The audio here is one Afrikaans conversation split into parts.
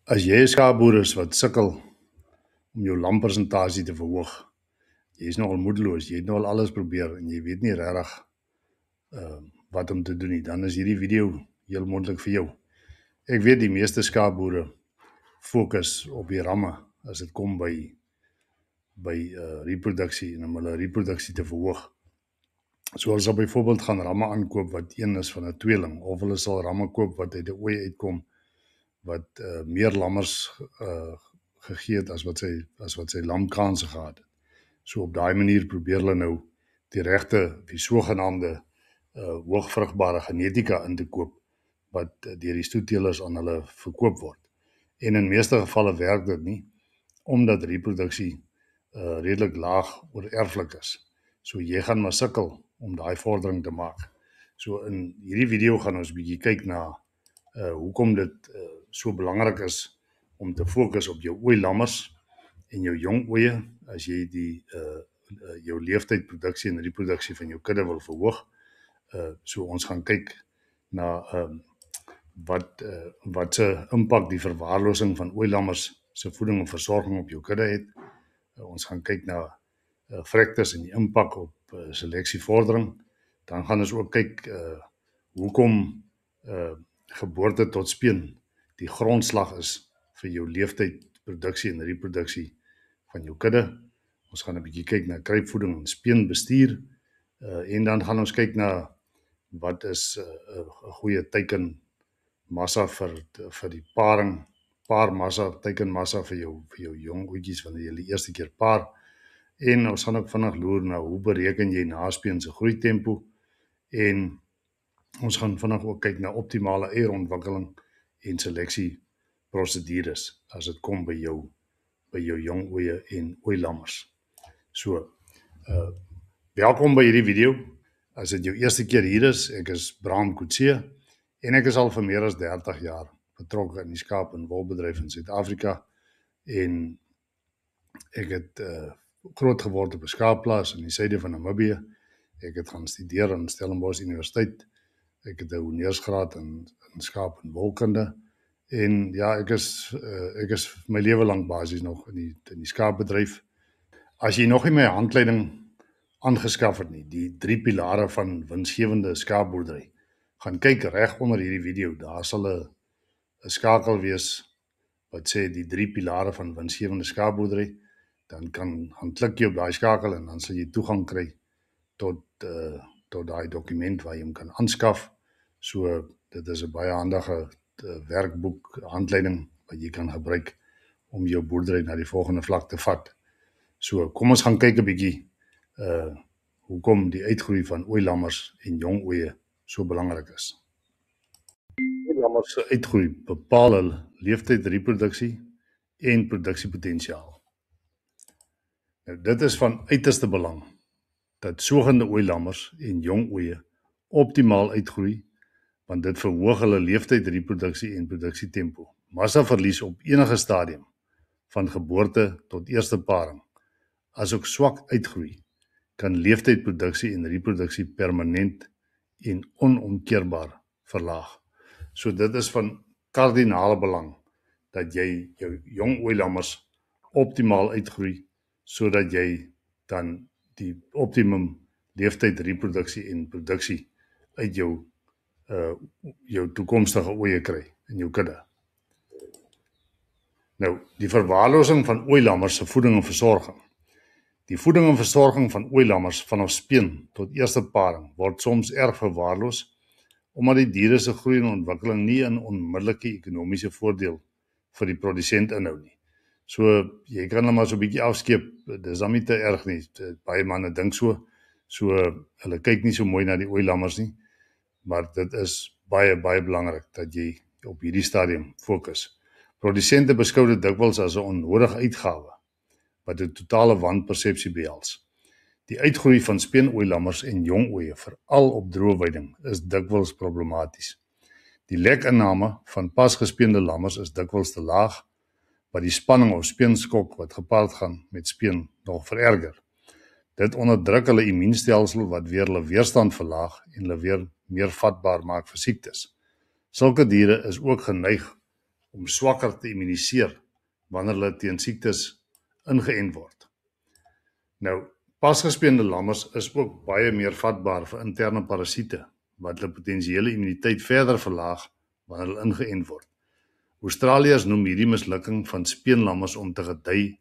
As jy 'n skaapboer is wat sukkel om jou lampersentasie te verhoog, jy is nogal moedeloos, jy het nou al alles probeer en jy weet nie regtig wat om te doen nie, dan is hierdie video heel moontlik vir jou. Ek weet die meeste skaapboere fokus op die ramme as dit kom by reproduksie en om hulle reproduksie te verhoog. So hulle sal byvoorbeeld gaan ramme aankoop wat een is van 'n tweeling, of hulle sal ramme koop wat uit 'n ooi uitkom wat meer lammers gegee het as wat sy lamkanse gehad het. So op daai manier probeer hulle nou die regte, die sogenaamde hoogvrugbare genetika in te koop wat deur die stoetteelers aan hulle verkoop word. En in meeste gevalle werk dit nie, omdat reproduksie redelik laag oorerflik is. So jy gaan maar sukkel om daai vordering te maak. So in hierdie video gaan ons bietjie kyk na hoekom dit so belangrik is om te fokus op jou ooi lammers en jou jong ooe as jy jou leeftyd, produksie en reproduksie van jou kudde wil verhoog. So ons gaan kyk na wat se impak die verwaarlosing van ooi lammers se voeding en versorging op jou kudde het. Ons gaan kyk na vrektes en die impak op seleksievordering. Dan gaan ons ook kyk hoekom geboorte tot speen die grondslag is vir jou leeftyd, produksie en reproduksie van jou kudde. Ons gaan 'n bietjie kyk na kruipvoeding en speenbestuur en dan gaan ons kyk na wat is 'n goeie teikenmassa vir die paarmassa, teikenmassa vir jou jong oetjies wanneer jy die eerste keer paar. En ons gaan ook vinnig loer na hoe bereken jy naspeen se groeitempo en ons gaan vinnig ook kyk na optimale eierontwikkeling en seleksieprosedures as dit kom by jou jong ooe en ooi lammers. So, welkom by hierdie video. As dit jou eerste keer hier is, ek is Bram Coetzee en ek is al vir meer as 30 jaar betrokke in die skaap- en wolbedryf in Suid-Afrika en ek het groot geword op 'n skaapplaas in die suide van Namibië. Ek het gaan studeer aan Stellenbosch Universiteit. Ek het 'n honeursgraad in skaap- en wolkunde. En ja, ek is my lewe lank basies nog in die skaapbedryf. As jy nog nie my handleiding aangeskaf het nie, die 3 pilare van winsgewende skaapboerdery, gaan kyk reg onder hierdie video. Daar sal 'n skakel wees wat sê die 3 pilare van winsgewende skaapboerdery. Dan gaan klik jy op daai skakel en dan sal jy toegang kry tot daai dokument waar jy hom kan aanskaf. So dit is 'n baie handige werkboek, handleiding wat jy kan gebruik om jou boerdery na die volgende vlak te vat. So kom ons gaan kyk 'n bietjie hoekom die uitgroei van ooi lammers en jong ooe so belangrik is. Die lammers se uitgroei bepaal hulle leeftyd, reproduksie en produksiepotensiaal. Nou dit is van uiterste belang dat sogende ooi lammers en jong ooe optimaal uitgroei, want dit verhoog hulle leeftyd, reproduksie en produksietempo. Massaverlies op enige stadium van geboorte tot eerste paring, asook swak uitgroei, kan leeftyd, produksie en reproduksie permanent en onomkeerbaar verlaag. So dit is van kardinale belang dat jy jou jong ooi lammers optimaal uitgroei sodat jy dan die optimum leeftyd, reproduksie en produksie uit jou toekomstige ooe kry in jou kudde. Nou, die verwaarlosing van ooi lammers se voeding en versorging. Die voeding en versorging van ooi lammers vanaf speen tot eerste paring word soms erg verwaarloos omdat die diere se groei en ontwikkeling nie 'n onmiddellike ekonomiese voordeel vir die produsent inhou nie. So jy kan hulle maar so 'n bietjie afskeep, dis dan nie te erg nie. Baie manne dink so hulle kyk nie so mooi na die ooi lammers nie, maar dit is baie belangrik dat jy op hierdie stadium fokus. Produsente beskou dit dikwels as 'n onnodige uitgawe wat 'n totale wanpersepsie behels. Die uitgroei van speenooi lammers en jong ooe, veral op droë weiding, is dikwels problematies. Die lekinname van pasgespeende lammers is dikwels te laag, wat die spanning of speenskok wat gepaard gaan met speen nog vererger. Dit onderdruk hulle immuunstelsel wat weer hulle weerstand verlaag en hulle weer meer vatbaar maak vir siektes. Sulke diere is ook geneig om swakker te immuniseer wanneer hulle teen siektes ingeënt word. Nou, pasgespeende lammers is ook baie meer vatbaar vir interne parasiete, wat hulle potensiële immuniteit verder verlaag wanneer hulle ingeënt word. Australiërs noem hierdie mislukking van speenlammers om te gedei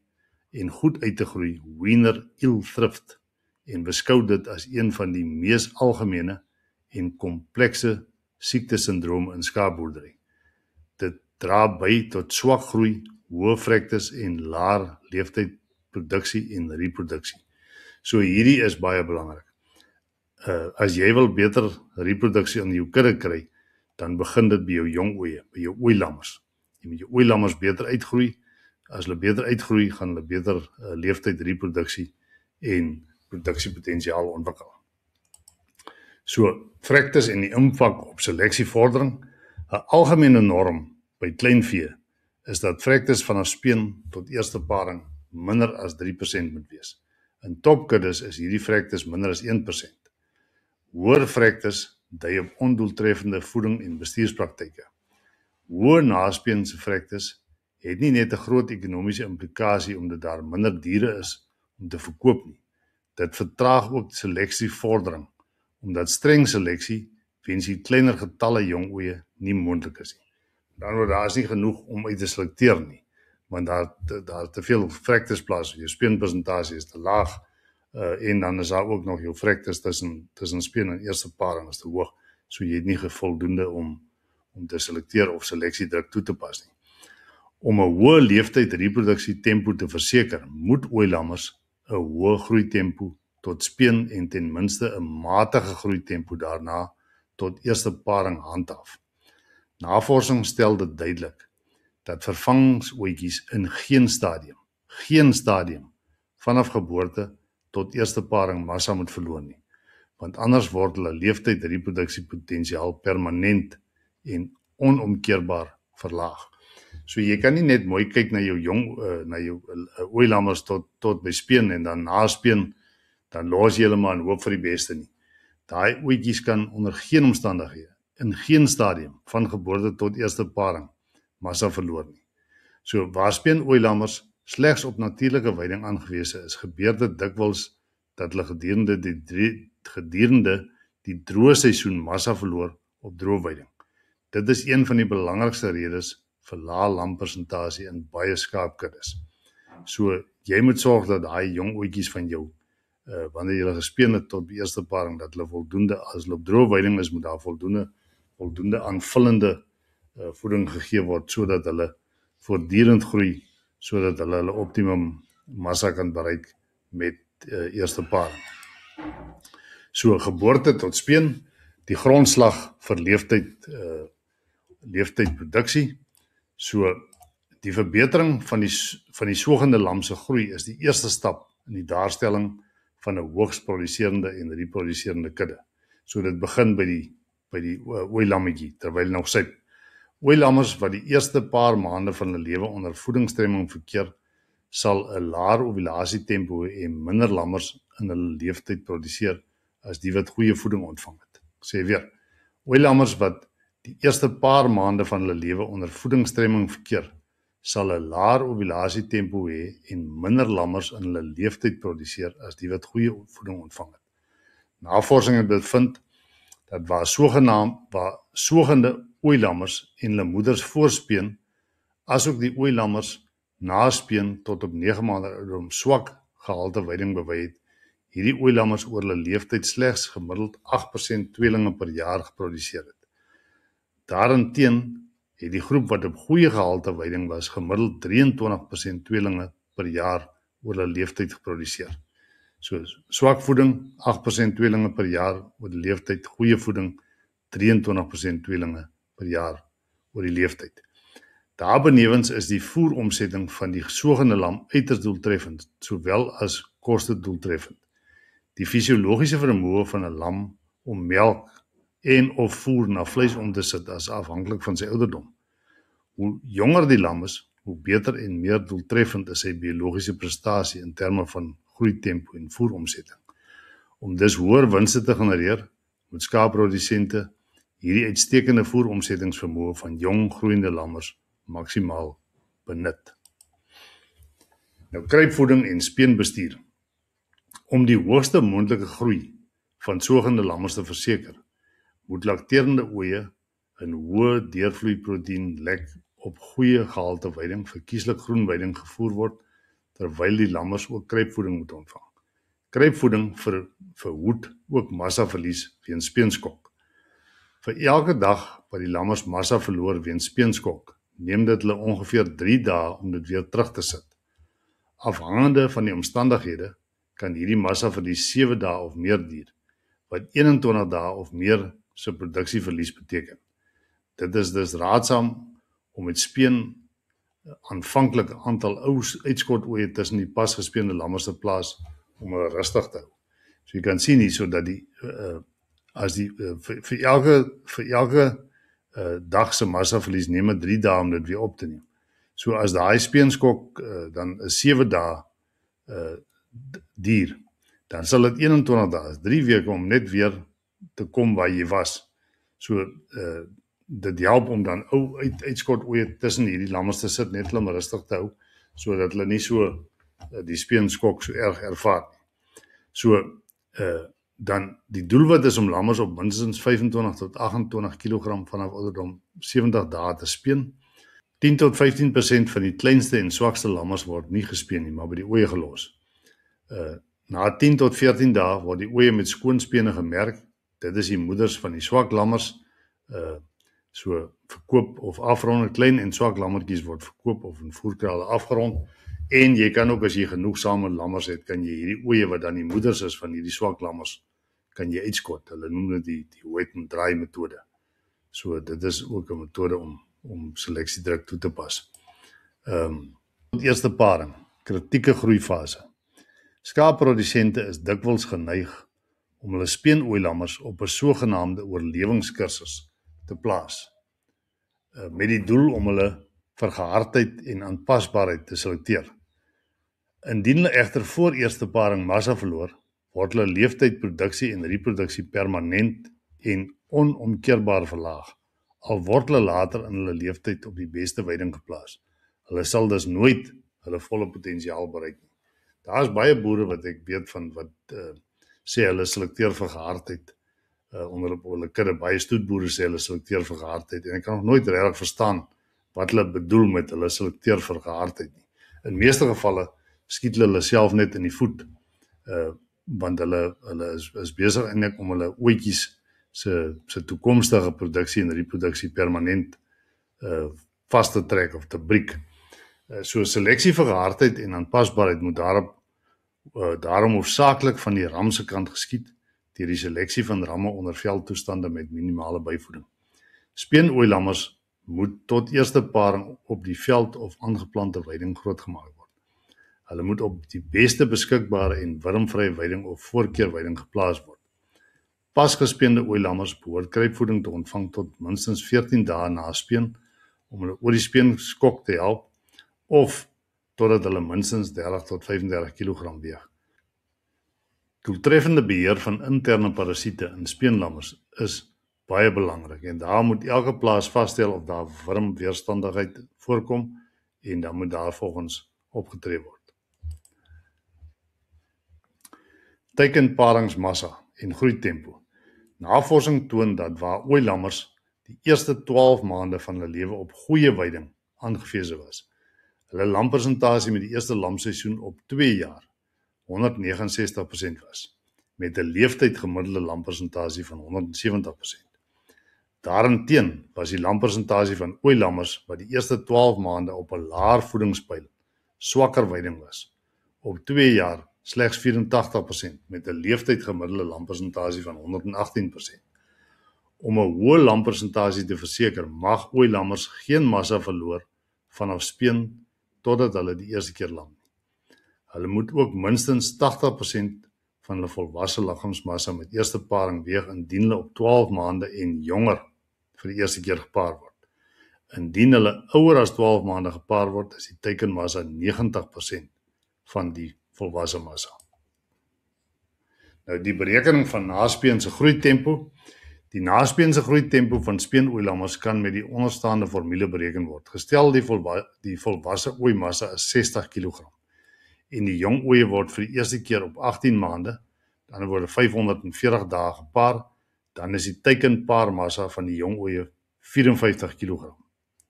en goed uit te groei Wiener ill thrift en beskou dit as een van die mees algemene en komplekse siektesindrome in skaapboerdery. Dit dra by tot swak groei, hoë vrektes en laer leeftydproduksie en reproduksie. So hierdie is baie belangrik. As jy wil beter reproduksie in jou kudde kry, dan begin dit by jou jong oeye, by jou ooilammers. Jy moet jou ooilammers beter uitgroei. As hulle beter uitgroei, gaan hulle beter leeftyd reproduksie en produksiepotensiaal ontwikkel. So, vrektes en die impak op seleksievordering. 'n Algemene norm by kleinvee is dat vrektes vanaf speen tot eerste paring minder as 3% moet wees. In topkuddes is hierdie vrektes minder as 1%. Hoër vrektes dui op ondoeltreffende voeding en bestuurspraktyke. Hoë naspeense vrektes het nie net 'n groot ekonomiese implikasie omdat daar minder diere is om te verkoop nie. Dit vertraag ook seleksievordering, omdat streng seleksie weens die kleiner getalle jong oeye nie moontlik is nie. Dan daar is nie genoeg om uit te selekteer nie, want daar te veel vrektes plaas, jou speenpersentasie is te laag, en dan is daar ook nog jou vrektes tussen speen en eerste paring is te hoog, so jy het nie voldoende om te selekteer of seleksiedruk toe te pas nie. Om 'n hoë leeftyd reproduksie tempo te verseker, moet ooilammers 'n hoë groeitempo tot speen en ten minste 'n matige groeitempo daarna tot eerste paring handhaaf. Navorsing stel dit duidelik dat vervangingsooitjies in geen stadium vanaf geboorte tot eerste paring massa moet verloor nie, want anders word hulle leeftyd reproduksiepotensiaal permanent en onomkeerbaar verlaag. So jy kan nie net mooi kyk na jou ooilammers tot by speen en dan na speen, dan los jy hulle maar en hoop vir die beste nie. Daai ooitjies kan onder geen omstandighede, in geen stadium van geboorte tot eerste paring massa verloor nie. So waar speen ooilammers slegs op natuurlike weiding aangewese is, gebeur dit dikwels dat hulle gedurende die droë seisoen massa verloor op droëweiding. Dit is een van die belangrikste redes vir lae lampersentasie in baie skaapkuddes. So jy moet sorg dat daai jong ooitjies van jou, wanneer jy hulle gespeen het tot die eerste paring, dat hulle voldoende, as hulle op droëweiding is, moet daar voldoende aanvullende voeding gegee word, sodat hulle voortdurend groei, sodat hulle optimum massa kan bereik met eerste paring. So geboorte tot speen, die grondslag vir leeftydproduksie. So die verbetering van die sogende lam se groei is die eerste stap in die daarstelling van 'n hoogs produserende en reproduserende kudde. So dit begin by die ooilammetjie terwyl nog syp. Ooilammers wat die eerste paar maande van hulle lewe onder voedingsstremming verkeer, sal 'n laer ovulasietempo en minder lammers in hulle leeftyd produseer as die wat goeie voeding ontvang het. Ek sê weer, ooilammers wat die eerste paar maande van hulle lewe onder voedingsstremming verkeer, sal 'n laer ovulasietempo hê en minder lammers in hulle leeftyd produseer as die wat goeie voeding ontvang het. Navorsing het bevind dat waar sogende ooilammers en hulle moeders voorspeen, asook die ooilammers naspeen tot op 9 maande ouderdom swak gehalte weiding bewy het, hierdie ooilammers oor hulle leeftyd slegs gemiddeld 8% tweelinge per jaar geproduseer het. Daarenteen het die groep wat op goeie gehalte weiding was, gemiddeld 23% tweelinge per jaar oor hulle leeftyd geproduseer. So swak voeding, 8% tweelinge per jaar oor die leeftyd, goeie voeding, 23% tweelinge per jaar oor die leeftyd. Daarbenewens is die voeromsetting van die sogende lam uiters doeltreffend, sowel as koste doeltreffend. Die fisiologiese vermoë van 'n lam om melk en of voer na vleis om te sit as afhanklik van sy ouderdom. Hoe jonger die lam is, hoe beter en meer doeltreffend is sy biologiese prestasie in terme van groeitempo en voeromsetting. Om dus hoër winste te genereer, moet skaapprodusente hierdie uitstekende voeromsettingsvermoë van jong groeiende lammers maksimaal benut. Nou kruipvoeding en speenbestuur. Om die hoogste moontlike groei van sogende lammers te verseker, moet lakterende ooe in hoë deurvloeiproteïen lek op goeie gehalte veiding, verkieslik groen veiding gevoer word, terwyl die lammers ook kruipvoeding moet ontvang. Kruipvoeding verhoed ook massaverlies weens speenskok. Vir elke dag wat die lammers massa verloor weens speenskok, neem dit hulle ongeveer 3 dae om dit weer terug te sit. Afhangende van die omstandighede kan hierdie massaverlies 7 dae of meer duur, wat 21 dae of meer se produksieverlies beteken. Dit is dus raadsaam om met speen aanvanklike aantal ou uitskotooe tussen die pas gespeende lammers te plaas om hulle rustig te hou. So jy kan sien hier so dat die vir elke dag se massaverlies neem dit 3 dae om dit weer op te neem. So as daai speenskok dan is 7 dae duur, dan sal dit 21 dae, 3 weke om net weer te kom waar jy was. So dit help om dan ou uitskotooe tussen hierdie lammers te sit, net hulle rustig te hou, sodat hulle nie so die speenskok so erg ervaar nie. So dan die doelwit is om lammers op minstens 25 tot 28 kg vanaf ouderdom 70 dae te speen. 10 tot 15% van die kleinste en swakste lammers word nie gespeen nie, maar by die ooe gelos. Na 10 tot 14 dae word die ooe met skoon spene gemerk. Dit is die moeders van die swak lammers. So verkoop of afrond, klein en swak lammetjies word verkoop of in voerkrale afgerond. En jy kan ook as jy genoegsame lammers het, kan jy hierdie ooe wat dan die moeders is van hierdie swak lammers, kan jy uitskot. Hulle noem dit die wet and dry metode. So dit is ook 'n metode om seleksiedruk toe te pas. Eerste paring, kritieke groeifase. Skaapprodusente is dikwels geneig om hulle speenoeilammers op 'n sogenaamde oorlewingskursus te plaas, met die doel om hulle vir gehardheid en aanpasbaarheid te selekteer. Indien hulle egter voor eerste paring massa verloor, word hulle leeftyd, produksie en reproduksie permanent en onomkeerbaar verlaag, al word hulle later in hulle leeftyd op die beste veiding geplaas. Hulle sal dus nooit hulle volle potensiaal bereik nie. Daar is baie boere wat ek weet van wat sê hulle selekteer vir gehardheid onder op hulle kudde. Baie stoetboere sê hulle selekteer vir gehardheid en ek kan nog nooit regtig verstaan wat hulle bedoel met hulle selekteer vir gehardheid nie. In meeste gevalle skiet hulle self net in die voet, want hulle is besig eintlik om hulle ooitjies se toekomstige produksie en reproduksie permanent vas te trek of te breek. So seleksie vir gehardheid en aanpasbaarheid moet daarom hoofsaaklik van die ram se kant geskied deur die seleksie van ramme onder veldtoestande met minimale byvoeding. Speenoeilammers moet tot eerste paring op die veld of aangeplante veiding grootgemaak word. Hulle moet op die beste beskikbare en wurmvrye veiding of voorkeurveiding geplaas word. Pasgespeende ooilammers behoort kruipvoeding te ontvang tot minstens 14 dae na speen om hulle oor die speenskok te help of totdat hulle minstens 30 tot 35 kg weeg. Doeltreffende beheer van interne parasiete in speenlammers is baie belangrik en daar moet elke plaas vasstel of daar wurmweerstandigheid voorkom en dan moet daar volgens opgetree word. Teikenparingsmassa en groeitempo. Navorsing toon dat waar ooilammers die eerste 12 maande van hulle lewe op goeie veiding aangewese was, hulle lampersentasie met die eerste lamseisoen op 2 jaar 169% was, met 'n leeftyd gemiddelde lampersentasie van 170%. Daarenteen was die lampersentasie van ooilammers wat die eerste 12 maande op 'n laer voedingspyl swakker veiding was, op 2 jaar slegs 84% met 'n leeftyd gemiddelde lampersentasie van 118%. Om 'n hoë lampersentasie te verseker, mag ooilammers geen massa verloor vanaf speen totdat hulle die eerste keer lam. Hulle moet ook minstens 80% van hulle volwasse liggaamsmassa met eerste paring weeg indien hulle op 12 maande en jonger vir die eerste keer gepaar word. Indien hulle ouer as 12 maande gepaar word, is die teikenmassa 90% van die volwasse massa. Nou die berekening van naspeen se groeitempo. Die naspeense groeitempo van speenoeilammers kan met die onderstaande formule bereken word. Gestel die volwasse ooimassa is 60 kg en die jong oeye word vir die eerste keer op 18 maande, dan word 540 dae gepaar, dan is die teikenpaarmassa van die jong oeye 54 kg.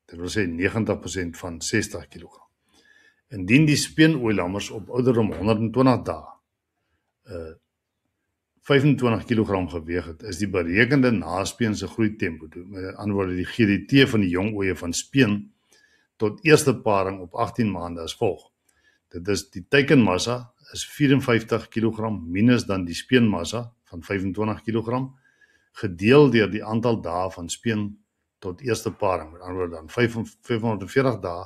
Dit wil sê 90% van 60 kg. Indien die speenoeilammers op ouderdom 120 dae 25 kg geweg het, is die berekende naspeense groeitempo, met ander woorde die GDT van die jong oeye van speen tot eerste paring op 18 maande as volg. Dit is die teikenmassa is 54 kg minus dan die speenmassa van 25 kg gedeel deur die aantal dae van speen tot eerste paring, met ander woorde dan 540 dae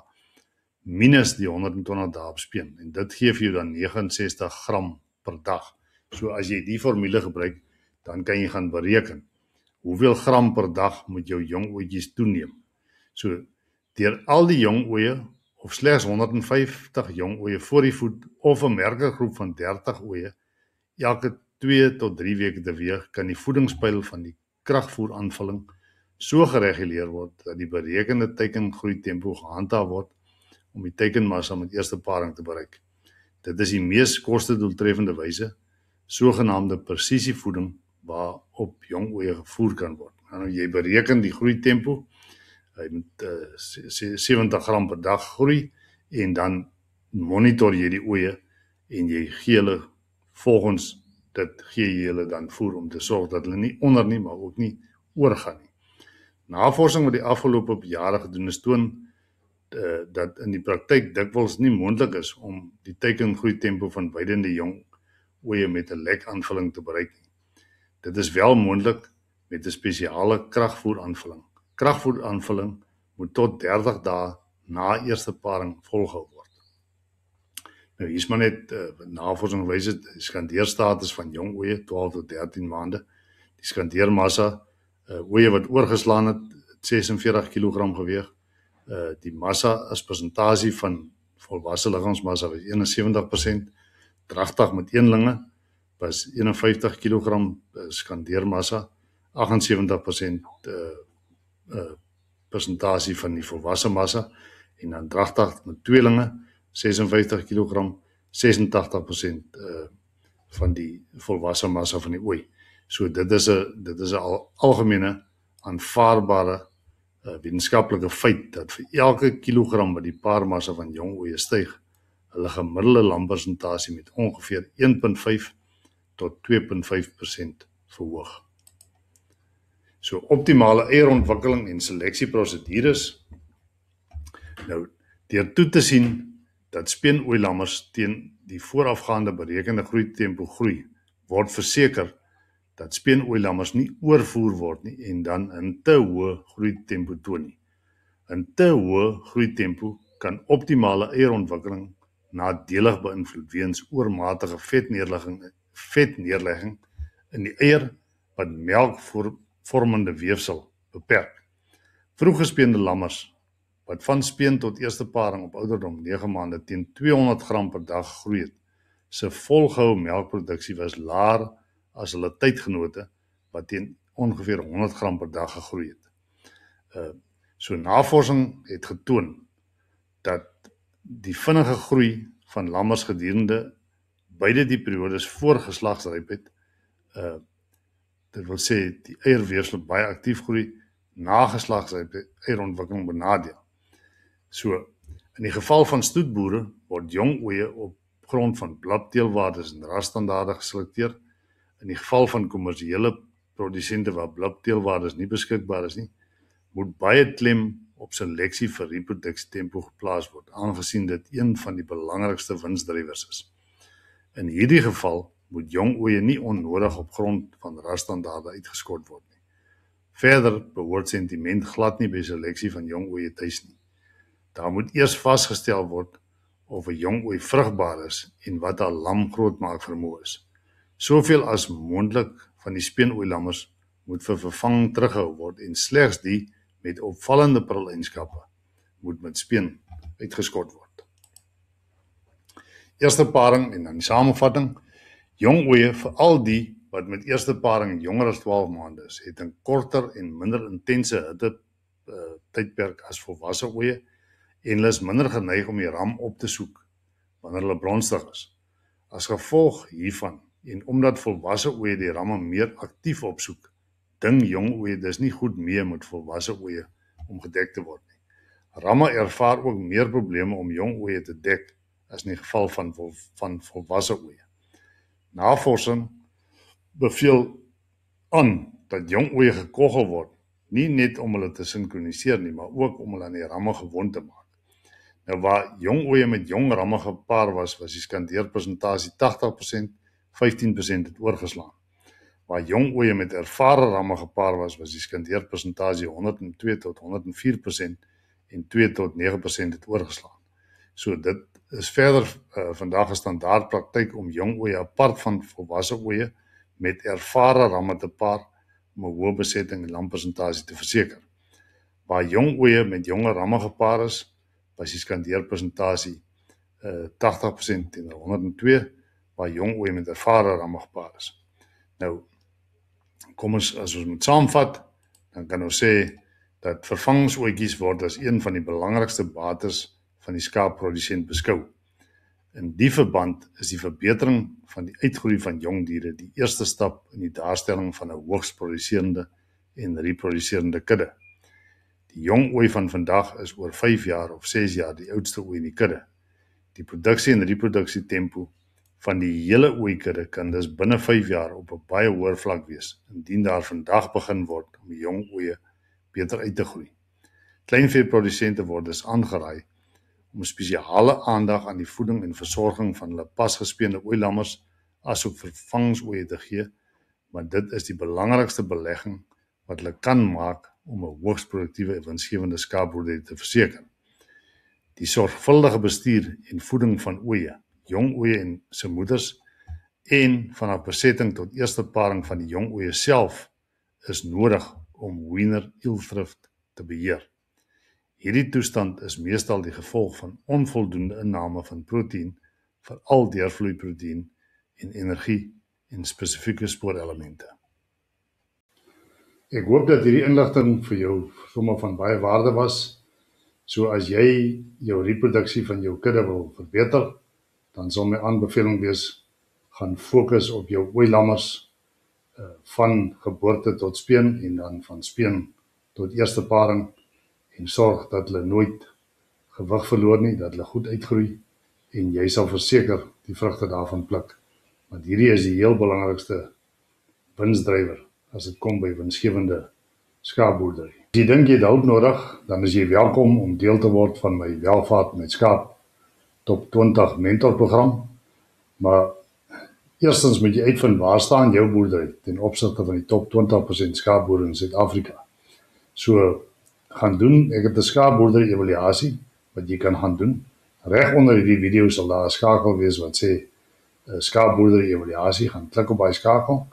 minus die 120 dae op speen. En dit gee vir jou dan 69 gram per dag. So as jy die formule gebruik, dan kan jy gaan bereken hoeveel gram per dag moet jou jong ooitjies toeneem. So deur al die jong oeye of slegs 150 jong oeye voor die voet of 'n merkergroep van 30 oeye elke 2 tot 3 weke te weeg, kan die voedingspyl van die kragvoeraanvulling so gereguleer word dat die berekende teikengroeitempo gehandhaaf word om die teikenmassa met eerste paring te bereik. Dit is die mees kostedoeltreffende wyse, sogenaamde presisievoeding waarop jong oeye gevoer kan word. Nou jy bereken die groeitempo, hy moet 70 gram per dag groei en dan monitor jy die oeye en jy gee hulle volgens dit gee jy hulle dan voer om te sorg dat hulle nie onder nie, maar ook nie oorgaan nie. Navorsing wat die afgelope jare gedoen is toon dat in die praktyk dikwels nie moontlik is om die teikengroeitempo van weidende jong oeye met 'n lek aanvulling te bereik nie. Dit is wel moontlik met 'n spesiale kragvoeraanvulling. Kragvoeraanvulling moet tot 30 dae na eerste paring volgehou word. Nou hier is maar net navorsing wys dit, die skandeerstatus van jong oeye 12 tot 13 maande. Die skandeermassa oeye wat oorgeslaan het 46 kg geweg. Die massa as persentasie van volwasse liggaamsmassa was 71%, dragtig met eenlinge was 51 kg skandeermassa, 78% persentasie van die volwasse massa en dan dragtig met tweelinge 56 kg, 86% van die volwasse massa van die ooi. So dit is 'n algemene aanvaarbare wetenskaplike feit dat vir elke kilogram wat die paarmassa van jong oeye styg, hulle gemiddelde lampersentasie met ongeveer 1.5 tot 2.5% verhoog. So optimale eierontwikkeling en seleksieprosedures. Nou, deur toe te sien dat speenoeilammers teen die voorafgaande berekende groeitempo groei, word verseker dat speenoeilammers nie oorvoer word nie en dan 'n te hoë groeitempo toon nie. 'n te hoë groeitempo kan optimale eierontwikkeling nadelig beïnvloed weens oormatige vetneerlegging in die eier wat melkvormende weefsel beperk. Vroeggespeende lammers wat van speen tot eerste paring op ouderdom 9 maande teen 200 gram per dag groei het, se volgehoue melkproduksie was laer as hulle tydgenote wat teen ongeveer 100 gram per dag gegroei het. So navorsing het getoon dat die vinnige groei van lammers gedurende beide die periodes voor geslagsrypheid, dit wil sê die eierweefsel baie aktief groei, na geslagsrypheid eierontwikkeling benadeel. So, in die geval van stoetboere word jong oeye op grond van blipteelwaardes en rasstandaarde geselekteer. In die geval van kommersiële produsente waar blipteelwaardes nie beskikbaar is nie, moet baie klem op seleksie vir reproduksietempo geplaas word, aangesien dit een van die belangrikste winsdrywers is. In hierdie geval moet jong oeye nie onnodig op grond van rasstandaarde uitgeskort word nie. Verder behoort sentiment glad nie by seleksie van jong oeye tuis nie. Daar moet eers vasgestel word of 'n jong ooi vrugbaar is en wat haar lam grootmaak vermoë is. Soveel as moontlik van die speenoeilammers moet vir vervanging teruggehou word en slegs die met opvallende pruleienskappe moet met speen uitgeskort word. Eerste paring en dan die samevatting. Jong oeye, veral die wat met eerste paring jonger as 12 maande is, het 'n korter en minder intense hitte tydperk as volwasse oeye en hulle is minder geneig om die ram op te soek wanneer hulle bronstig is. As gevolg hiervan en omdat volwasse oeye die ramme meer aktief opsoek, ding jong oeye dis nie goed mee met volwasse oeye om gedek te word nie. Ramme ervaar ook meer probleme om jong oeye te dek as in die geval van volwasse oeye. Navorsing beveel aan dat jong oeye gekoggel word, nie net om hulle te sinkroniseer nie, maar ook om hulle aan die ramme gewoon te maak. Nou waar jong oeye met jong ramme gepaar was die skandeerpersentasie 80%, 15% het oorgeslaan. Waar jong oeye met ervare ramme gepaar was die skandeerpersentasie 102 tot 104% en 2 tot 9% het oorgeslaan. So dit is verder vandag 'n standaard praktyk om jong oeye apart van volwasse oeye met ervare ramme te paar om 'n hoë besetting en lampersentasie te verseker. Waar jong oeye met jonger ramme gepaar is die skandeerpersentasie 80% teen 102, waar jong oeye met ervare ramme gepaar is. Nou, kom ons, as ons moet saamvat, dan kan ons sê dat vervangingsooitjies word as een van die belangrikste bates van die skaapprodusent beskou. In die verband is die verbetering van die uitgroei van jong diere die eerste stap in die daarstelling van 'n hoogs produserende en reproduserende kudde. Die jong ooi van vandag is oor 5 jaar of 6 jaar die oudste ooi in die kudde. Die produksie en reproduksietempo van die hele ooikudde kan dus binne 5 jaar op 'n baie hoër vlak wees, indien daar vandag begin word om die jong ooe beter uit te groei. Kleinveeprodusente word dus aangeraai om spesiale aandag aan die voeding en versorging van hulle pasgespeende ooilammers asook vervangingsoeie te gee, want dit is die belangrikste belegging wat hulle kan maak om 'n hoogs produktiewe en winsgewende skaapboerdery te verseker. Die sorgvuldige bestuur en voeding van ooe, jong ooe en se moeders en vanaf besetting tot eerste paring van die jong ooe self is nodig om wiener-eeldrift te beheer. Hierdie toestand is meestal die gevolg van onvoldoende inname van proteïen, veral deurvloeiproteïen en energie en spesifieke spoorelemente. Ek hoop dat hierdie inligting vir jou sommer van baie waarde was. So as jy jou reproduksie van jou kudde wil verbeter, dan sal my aanbeveling wees, gaan fokus op jou ooilammers van geboorte tot speen en dan van speen tot eerste paring en sorg dat hulle nooit gewig verloor nie, dat hulle goed uitgroei en jy sal verseker die vrugte daarvan pluk. Want hierdie is die heel belangrikste winsdrywer as dit kom by winsgewende skaapboerdery. As jy dink jy het hulp nodig, dan is jy welkom om deel te word van my Welvaart met Skaap Top 20 mentorprogram. Maar eerstens moet jy uitvind waar staan jou boerdery ten opsigte van die top 20% skaapboere in Suid-Afrika. So gaan doen, ek het 'n skaapboerdery evaluasie wat jy kan gaan doen. Reg onder hierdie video sal daar 'n skakel wees wat sê skaapboerdery evaluasie, gaan klik op daai skakel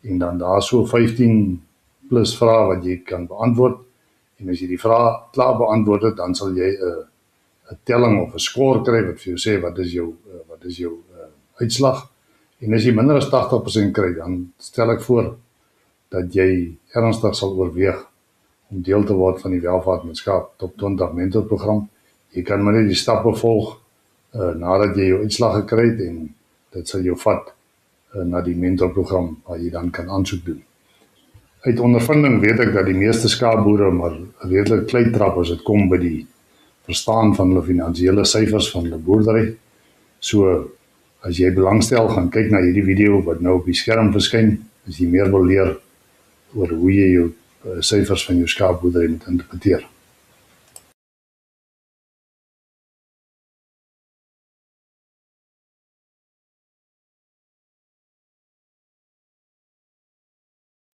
en dan daar so 15 plus vrae wat jy kan beantwoord. En as jy die vrae klaar beantwoord het, dan sal jy 'n telling of 'n score kry wat vir jou sê wat is jou uitslag. En as jy minder as 80% kry, dan stel ek voor dat jy ernstig sal oorweeg om deel te word van die Welvaart met Skaap Top 20 mentorprogram. Jy kan maar net die stappe volg nadat jy jou uitslag gekry het en dit sal jou vat na die mentorprogram waar jy dan kan aansoek doen. Uit ondervinding weet ek dat die meeste skaapboere maar redelik klei trap as dit kom by die verstaan van hulle finansiële syfers van hulle boerdery. So as jy belangstel, gaan kyk na hierdie video wat nou op die skerm verskyn, as jy meer wil leer oor hoe jy jou syfers van jou skaapboerdery moet interpreteer.